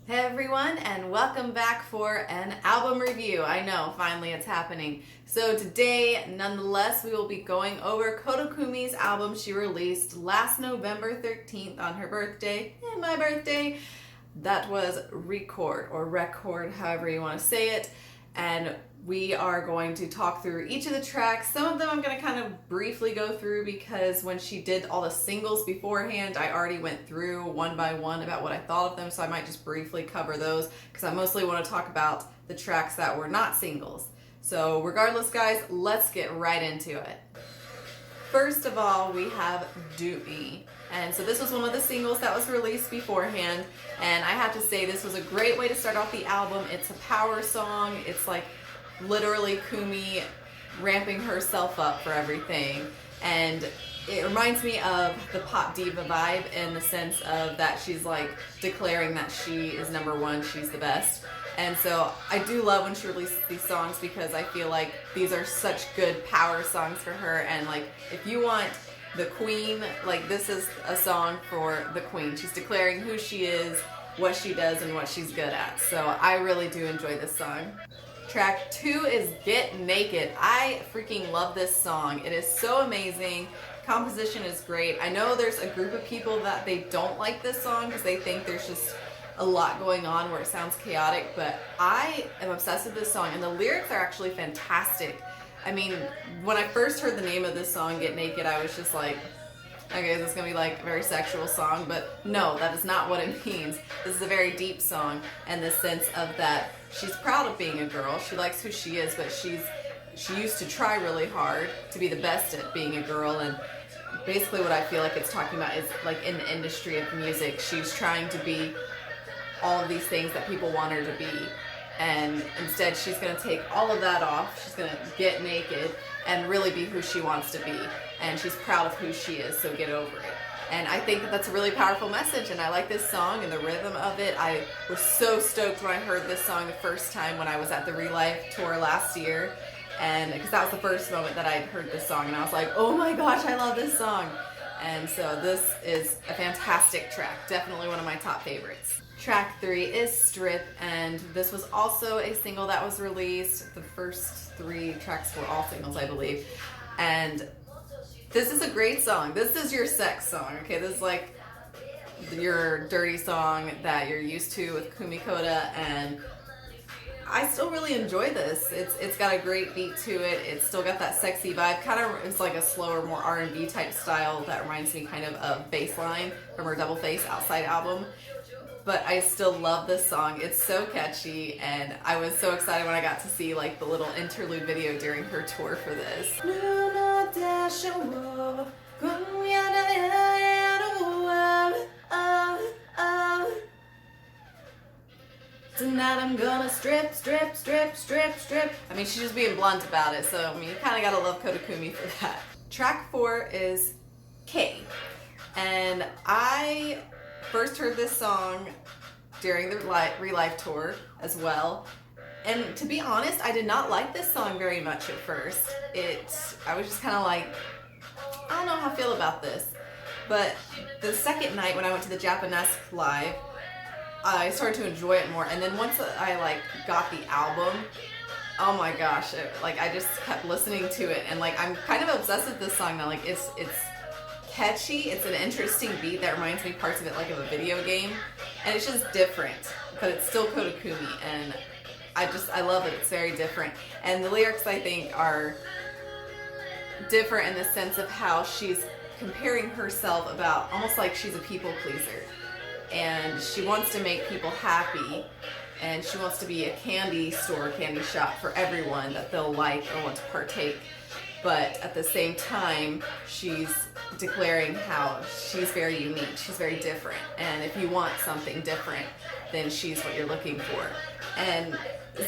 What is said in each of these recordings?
Hey everyone, and welcome back for an album review. I know, finally it's happening. So today, nonetheless, we will be going over Koda Kumi's album she released last November 13th on her birthday, and my birthday. That was Record, or Record, however you want to say it. And we are going to talk through each of the tracks. Some of them I'm going to kind of briefly go through because when she did all the singles beforehand, I already went through one by one about what I thought of them, so I might just briefly cover those because I mostly want to talk about the tracks that were not singles. So regardless, guys, let's get right into it. First of all, we have Do Me. And so this was one of the singles that was released beforehand, and I have to say this was a great way to start off the album. It's a power song. It's like literally Kumi ramping herself up for everything, and it reminds me of the pop diva vibe in the sense of that she's like declaring that she is number one, she's the best. And so I do love when she releases these songs because I feel like these are such good power songs for her, and like if you want the queen, like this is a song for the queen. She's declaring who she is, what she does, and what she's good at. So I really do enjoy this song. Track 2 is Get Naked. I freaking love this song. It is so amazing. Composition is great. I know there's a group of people that they don't like this song because they think there's just a lot going on where it sounds chaotic, but I am obsessed with this song, and the lyrics are actually fantastic. I mean, when I first heard the name of this song, Get Naked, I was just like, okay, this is going to be like a very sexual song, but no, that is not what it means. This is a very deep song in the sense of that she's proud of being a girl. She likes who she is, but she used to try really hard to be the best at being a girl, and basically what I feel like it's talking about is like in the industry of music, she's trying to be all of these things that people want her to be, and instead she's going to take all of that off. She's going to get naked and really be who she wants to be, and she's proud of who she is, so get over it. And I think that that's a really powerful message, and I like this song and the rhythm of it. I was so stoked when I heard this song the first time when I was at the Relive tour last year, and because that was the first moment that I had heard this song, and I was like, oh my gosh, I love this song. And so this is a fantastic track, definitely one of my top favorites. Track 3 is Strip, and this was also a single that was released. The first 3 tracks were all singles, I believe. And this is a great song. This is your sex song, okay? This is like your dirty song that you're used to with Kumi Koda, and I still really enjoy this. It's got a great beat to it. It's still got that sexy vibe. Kind of, it's like a slower, more R&B type style that reminds me kind of Baseline from her Double Face Outside album. But I still love this song. It's so catchy, and I was so excited when I got to see like the little interlude video during her tour for this. Tonight I'm gonna strip, strip, strip, strip, strip. I mean, she's just being blunt about it, so I mean, you kind of gotta love Koda Kumi for that. Track 4 is K, and I first heard this song during the Relive tour as well, and to be honest, I did not like this song very much at first. I was just kind of like, I don't know how I feel about this. But the second night when I went to the Japanesque live, I started to enjoy it more, and then once I like got the album, oh my gosh, I just kept listening to it, and like I'm kind of obsessed with this song now. Like it's catchy, it's an interesting beat that reminds me parts of it like of a video game, and it's just different, but it's still Koda Kumi, and I love it. It's very different, and the lyrics I think are different in the sense of how she's comparing herself about almost like she's a people pleaser, and she wants to make people happy, and she wants to be a candy shop for everyone that they'll like or want to partake. But at the same time, she's declaring how she's very unique, she's very different, and if you want something different, then she's what you're looking for. And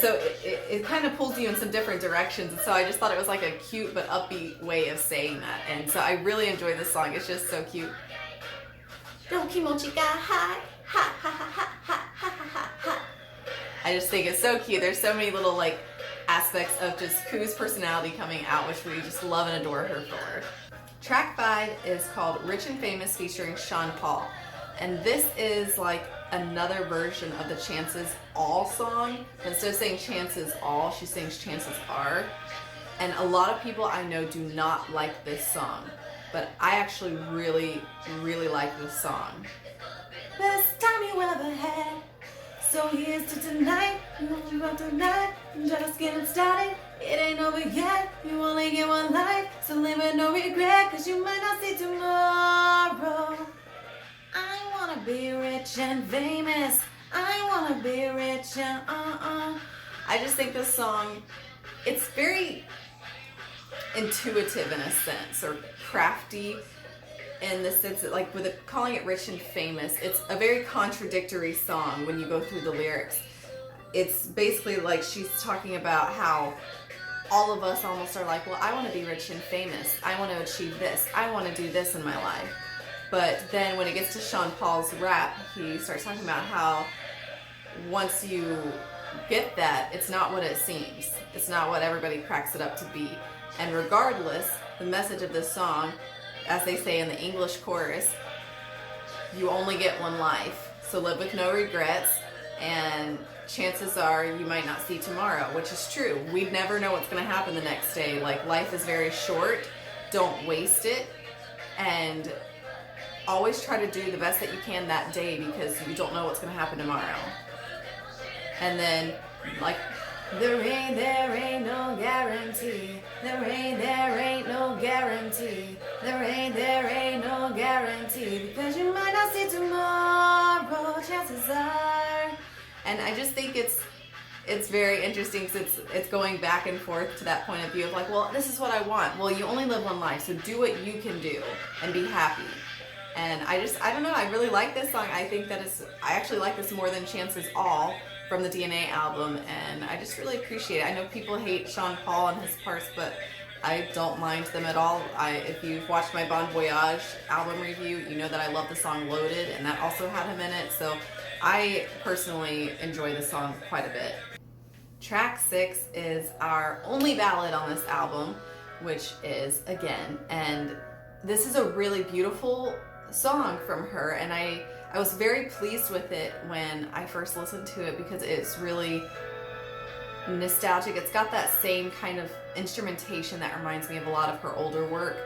so it kind of pulls you in some different directions, and so I just thought it was like a cute but upbeat way of saying that, and so I really enjoy this song. It's just so cute. I just think it's so cute. There's so many little like aspects of just Ku's personality coming out, which we just love and adore her for. Track 5 is called Rich and Famous featuring Sean Paul. And this is like another version of the Chances All song. Instead of saying chances all, she sings chances are. And a lot of people I know do not like this song, but I actually really, really like this song. Best time you ever had. So here's to tonight. You want you about tonight. Just getting started. It ain't over yet. You only get one life. So live with no regret, cause you might not see tomorrow. I wanna be rich and famous. I wanna be rich and I just think this song, it's very intuitive in a sense, or crafty in the sense that, like, with it, calling it rich and famous, it's a very contradictory song when you go through the lyrics. It's basically like she's talking about how all of us almost are like, well, I want to be rich and famous. I want to achieve this. I want to do this in my life. But then when it gets to Sean Paul's rap, he starts talking about how once you get that, it's not what it seems. It's not what everybody cracks it up to be. And regardless, the message of this song, as they say in the English chorus, you only get one life. So live with no regrets, and chances are you might not see tomorrow, which is true. We never know what's going to happen the next day. Like, life is very short. Don't waste it. And always try to do the best that you can that day, because you don't know what's going to happen tomorrow. And then, like, there ain't no guarantee. There ain't no guarantee. There ain't no guarantee, because you might not see tomorrow. Chances are. And I just think it's very interesting, because it's going back and forth to that point of view of like, well, this is what I want. Well, you only live one life, so do what you can do and be happy. And I don't know, I really like this song. I think that I actually like this more than Chances All from the DNA album, and I just really appreciate it. I know people hate Sean Paul and his parts, but I don't mind them at all. If you've watched my Bon Voyage album review, you know that I love the song Loaded, and that also had him in it, so I personally enjoy the song quite a bit. Track 6 is our only ballad on this album, which is Again, and this is a really beautiful song from her, and I was very pleased with it when I first listened to it, because it's really nostalgic. It's got that same kind of instrumentation that reminds me of a lot of her older work.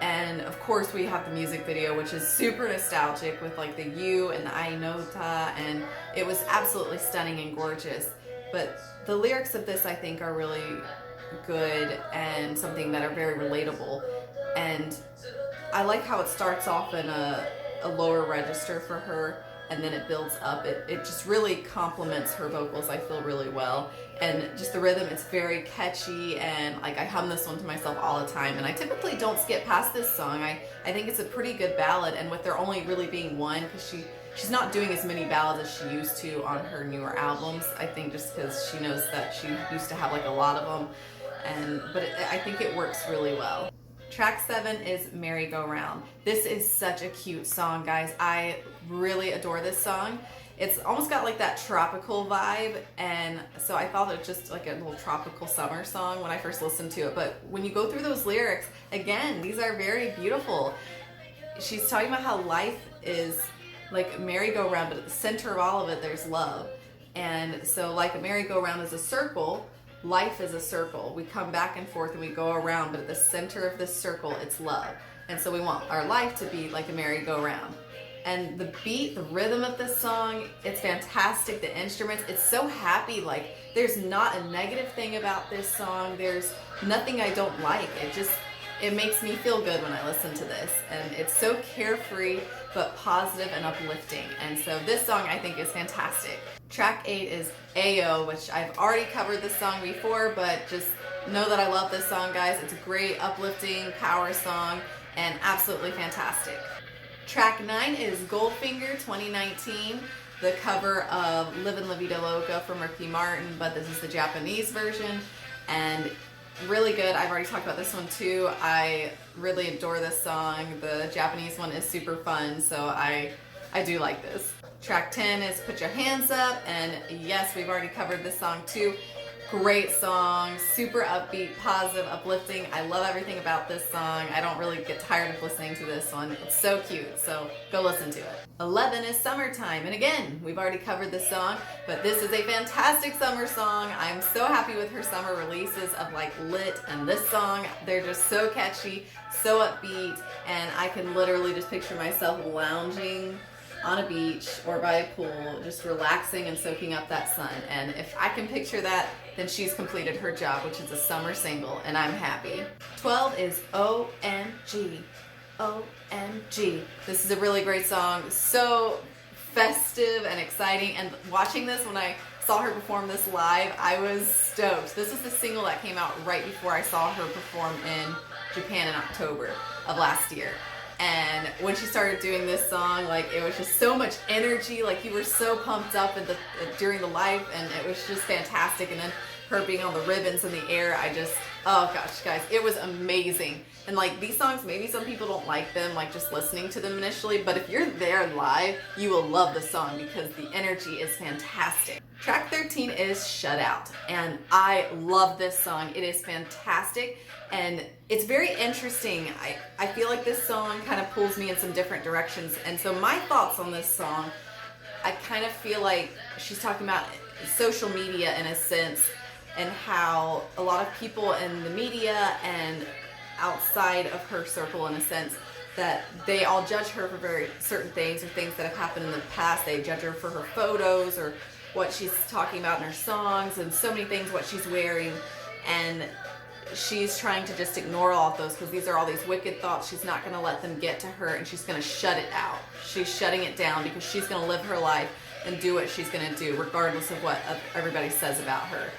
And of course we have the music video, which is super nostalgic with like the U and the I nota, and it was absolutely stunning and gorgeous. But the lyrics of this, I think, are really good and something that are very relatable. And I like how it starts off in a lower register for her, and then it builds up. It just really complements her vocals, I feel, really well. And just the rhythm, it's very catchy, and like I hum this one to myself all the time. And I typically don't skip past this song. I think it's a pretty good ballad, and with there only really being one, because she's not doing as many ballads as she used to on her newer albums. I think just because she knows that she used to have like a lot of them, but I think it works really well. Track 7 is Merry Go Round. This is such a cute song, guys. I really adore this song. It's almost got like that tropical vibe, and so I thought it was just like a little tropical summer song when I first listened to it. But when you go through those lyrics, again, these are very beautiful. She's talking about how life is like a merry-go-round, but at the center of all of it, there's love. And so like a merry-go-round is a circle, life is a circle. We come back and forth and we go around, but at the center of this circle, it's love. And so we want our life to be like a merry-go-round. And the beat, the rhythm of this song, it's fantastic. The instruments, it's so happy. Like, there's not a negative thing about this song. There's nothing I don't like. It makes me feel good when I listen to this. And it's so carefree, but positive and uplifting. And so this song, I think, is fantastic. Track 8 is Ayo, which I've already covered this song before, but just know that I love this song, guys. It's a great, uplifting power song and absolutely fantastic. Track 9 is Goldfinger 2019, the cover of Livin, Vida, Loca from Ricky Martin, but this is the Japanese version, and really good. I've already talked about this one too. I really adore this song. The Japanese one is super fun, so I do like this. Track 10 is Put Your Hands Up, and yes, we've already covered this song too. Great song, super upbeat, positive, uplifting. I love everything about this song. I don't really get tired of listening to this one. It's so cute, so go listen to it. 11 is Summertime, and again, we've already covered this song, but this is a fantastic summer song. I'm so happy with her summer releases of like Lit and this song. They're just so catchy, so upbeat, and I can literally just picture myself lounging on a beach or by a pool, just relaxing and soaking up that sun. And if I can picture that, then she's completed her job, which is a summer single, and I'm happy. 12 is OMG. OMG. This is a really great song, so festive and exciting, and watching this when I saw her perform this live, I was stoked. This was the single that came out right before I saw her perform in Japan in October of last year. And when she started doing this song, like, it was just so much energy, like you were so pumped up during the live, and it was just fantastic. And then her being on the ribbons in the air, oh gosh, guys, it was amazing. And like, these songs, maybe some people don't like them, like just listening to them initially, but if you're there live, you will love the song because the energy is fantastic. Track 13 is SHUTOUT, and I love this song. It is fantastic, and it's very interesting. I feel like this song kind of pulls me in some different directions, and so my thoughts on this song, I kind of feel like she's talking about social media in a sense, and how a lot of people in the media and outside of her circle, in a sense, that they all judge her for very certain things or things that have happened in the past. They judge her for her photos or what she's talking about in her songs and so many things, what she's wearing, and she's trying to just ignore all of those because these are all these wicked thoughts. She's not going to let them get to her, and she's going to shut it out. She's shutting it down because she's going to live her life and do what she's going to do regardless of what everybody says about her.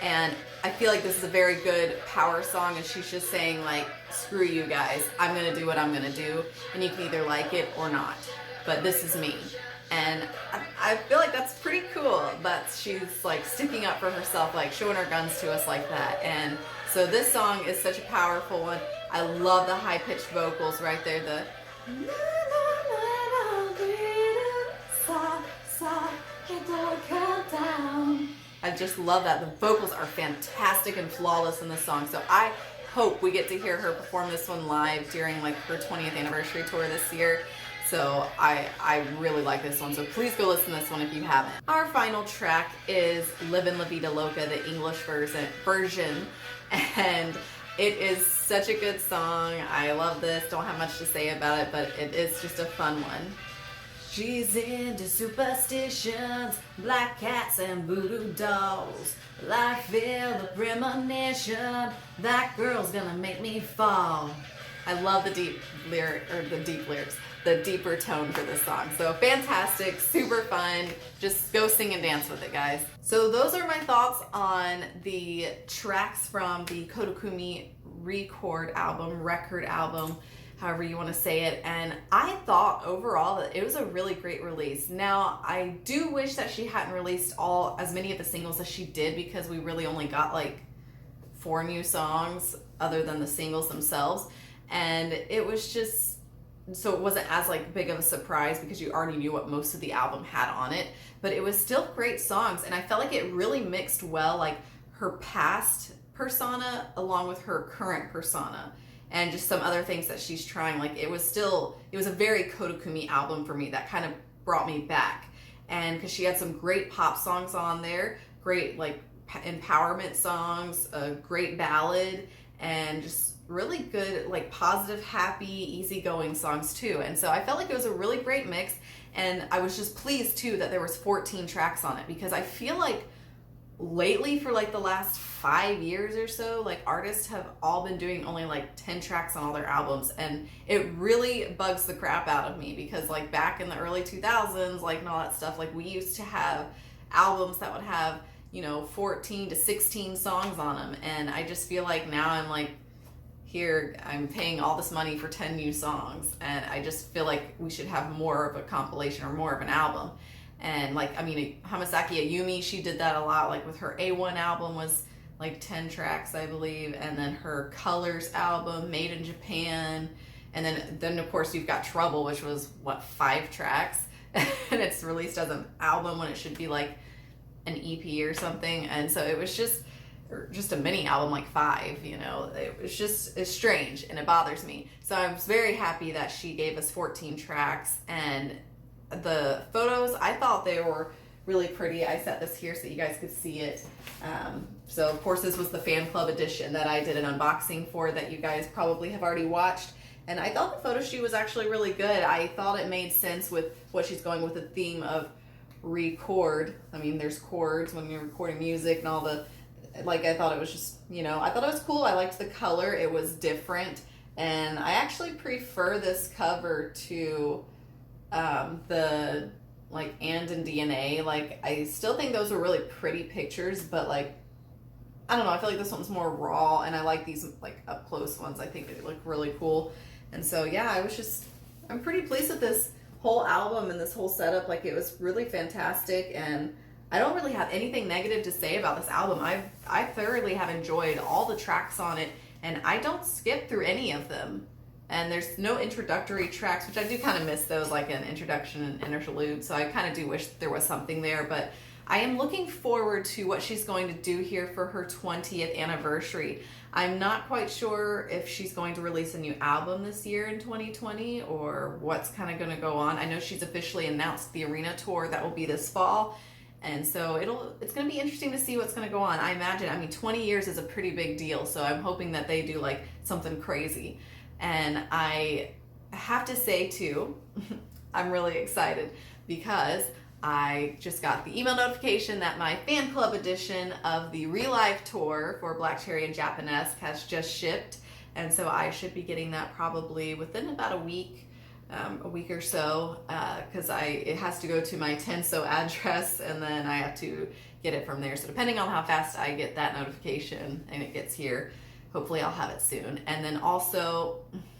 And I feel like this is a very good power song, and she's just saying like, screw you guys, I'm going to do what I'm going to do, and you can either like it or not, but this is me. And I feel like that's pretty cool that she's like sticking up for herself, like showing her guns to us like that. And so this song is such a powerful one. I love the high-pitched vocals right there, the I just love that. The vocals are fantastic and flawless in this song. So I hope we get to hear her perform this one live during like her 20th anniversary tour this year. So I really like this one. So please go listen to this one if you haven't. Our final track is Livin, Vida, Loca, the English version. And it is such a good song. I love this. Don't have much to say about it, but it is just a fun one. She's into superstitions, black cats and voodoo dolls. I feel the premonition, that girl's gonna make me fall. I love the the deeper tone for this song. So fantastic, super fun. Just go sing and dance with it, guys. So those are my thoughts on the tracks from the Koda Kumi record album, however you want to say it. And I thought overall that it was a really great release. Now, I do wish that she hadn't released as many of the singles as she did, because we really only got like 4 new songs other than the singles themselves. And it was just, so it wasn't as like big of a surprise because you already knew what most of the album had on it, but it was still great songs. And I felt like it really mixed well, like her past persona along with her current persona, and just some other things that she's trying. Like it was a very Koda Kumi album for me that kind of brought me back. And because she had some great pop songs on there, great like empowerment songs, a great ballad, and just really good like positive, happy, easygoing songs too. And so I felt like it was a really great mix, and I was just pleased too that there was 14 tracks on it, because I feel like lately for like the last 5 years or so, like artists have all been doing only like 10 tracks on all their albums, and it really bugs the crap out of me, because like back in the early 2000s, like and all that stuff, like we used to have albums that would have, 14 to 16 songs on them, and I just feel like now I'm like, here I'm paying all this money for 10 new songs, and I just feel like we should have more of a compilation or more of an album. And like, I mean, Hamasaki Ayumi, she did that a lot, like with her A1 album was like 10 tracks, I believe, and then her Colors album, Made in Japan, and then of course you've got Trouble, which was 5 tracks, and it's released as an album when it should be like an EP or something. And so it was just, or just a mini album like 5, you know. It's strange and it bothers me. So I was very happy that she gave us 14 tracks, and the photos, I thought they were really pretty. I set this here so you guys could see it. So of course this was the fan club edition that I did an unboxing for that you guys probably have already watched. And I thought the photo shoot was actually really good. I thought it made sense with what she's going with, the theme of record. I mean, there's chords when you're recording music and all the, like, I thought it was just, you know, I thought it was cool. I liked the color. It was different. And I actually prefer this cover to the, like, and DNA. Like, I still think those are really pretty pictures, but, like, I don't know. I feel like this one's more raw, and I like these, like, up close ones. I think they look really cool. And so, yeah, I'm pretty pleased with this whole album and this whole setup. Like, it was really fantastic, and I don't really have anything negative to say about this album. I thoroughly have enjoyed all the tracks on it, and I don't skip through any of them. And there's no introductory tracks, which I do kind of miss those, like an introduction and interlude, so I kind of do wish there was something there. But I am looking forward to what she's going to do here for her 20th anniversary. I'm not quite sure if she's going to release a new album this year in 2020 or what's kind of going to go on. I know she's officially announced the arena tour that will be this fall. And so it's going to be interesting to see what's going to go on. I imagine, 20 years is a pretty big deal. So I'm hoping that they do like something crazy. And I have to say too, I'm really excited because I just got the email notification that my fan club edition of the Relive tour for Black Cherry and Japanesque has just shipped. And so I should be getting that probably within about a week or so, because it has to go to my Tenso address, and then I have to get it from there. So depending on how fast I get that notification and it gets here, hopefully I'll have it soon. And then also,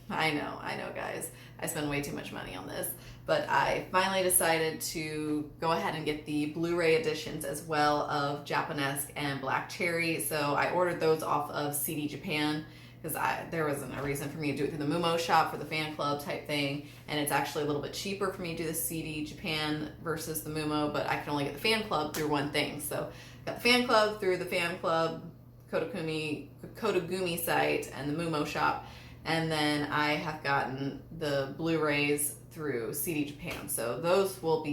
I know guys, I spend way too much money on this, but I finally decided to go ahead and get the Blu-ray editions as well of Japanesque and Black Cherry. So I ordered those off of CD Japan, because there wasn't a reason for me to do it through the Mumo shop for the fan club type thing, and it's actually a little bit cheaper for me to do the CD Japan versus the Mumo, but I can only get the fan club through one thing. So got the fan club through the fan club Koda Kumi site and the Mumo shop, and then I have gotten the Blu-rays through CD Japan. So those will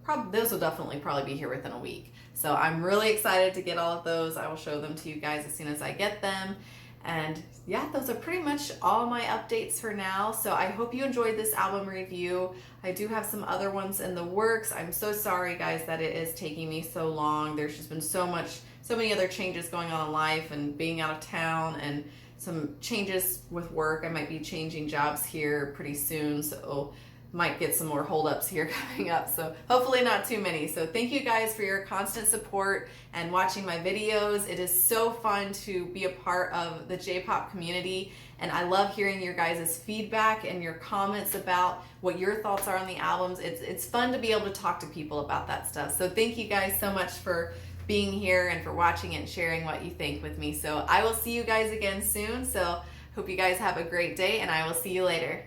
definitely probably be here within a week. So I'm really excited to get all of those. I will show them to you guys as soon as I get them. And yeah, those are pretty much all my updates for now. So I hope you enjoyed this album review. I do have some other ones in the works. I'm so sorry guys that it is taking me so long. There's just been so many other changes going on in life, and being out of town, and some changes with work. I might be changing jobs here pretty soon, so might get some more holdups here coming up. So hopefully not too many. So thank you guys for your constant support and watching my videos. It is so fun to be a part of the J-pop community, and I love hearing your guys' feedback and your comments about what your thoughts are on the albums. It's fun to be able to talk to people about that stuff. So thank you guys so much for being here and for watching and sharing what you think with me. So I will see you guys again soon. So hope you guys have a great day, and I will see you later.